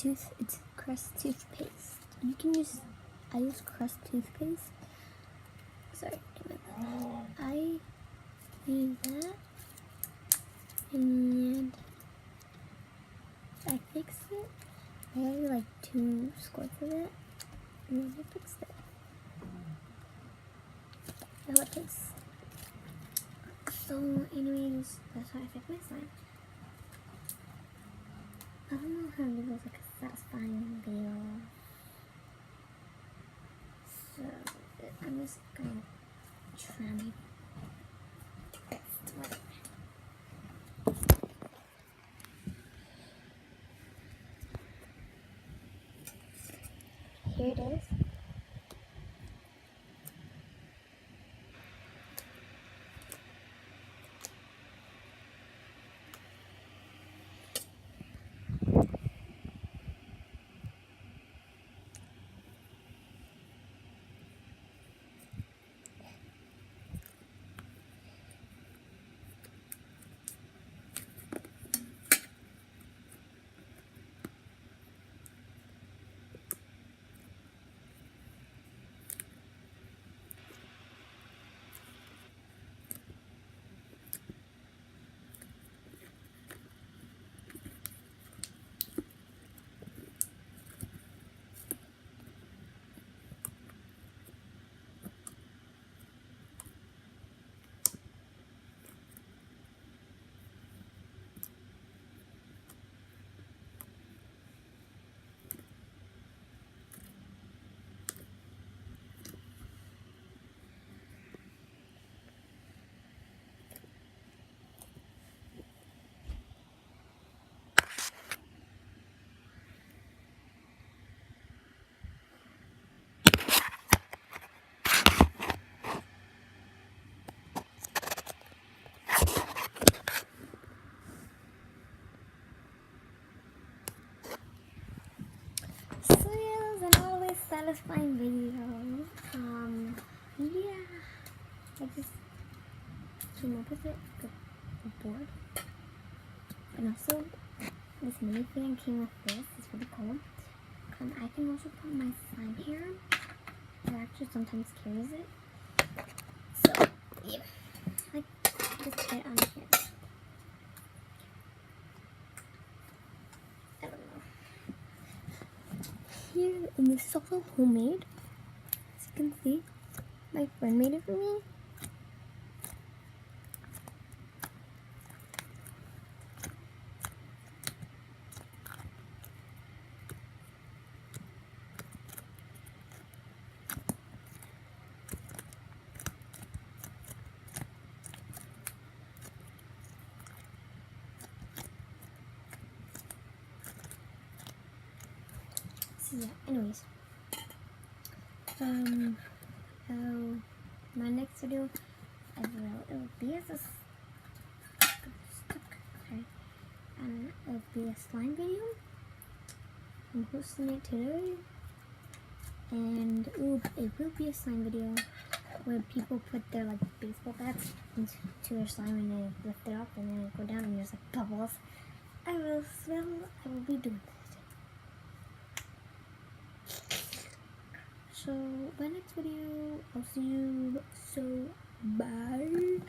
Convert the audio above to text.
It's Crest toothpaste. You can use, I use Crest toothpaste. Sorry, I use that, and I fixed it. I had like 2 squirts of it, and then I fixed it. That's how it tastes. So, anyways, that's how I fix my slime. I don't know how to do like a satisfying video. So, I'm just gonna try my best. Whatever. Here it is. So yeah, that was an always satisfying video. Yeah, I just came up with it. The board, and also this mini fan came with this. It's really cool. I can also put my slime here. It actually sometimes carries it. So yeah, like just put it on here. I don't know. Here, and this is also homemade. As you can see, my friend made it for me. So yeah, anyways. My next video, it will be as a it'll be a slime video. I'm hosting it today, and it will be a slime video where people put their like baseball bats into their slime and they lift it up and then it go down and there's like bubbles. I will be doing that. So my next video, I'll see you. So bye.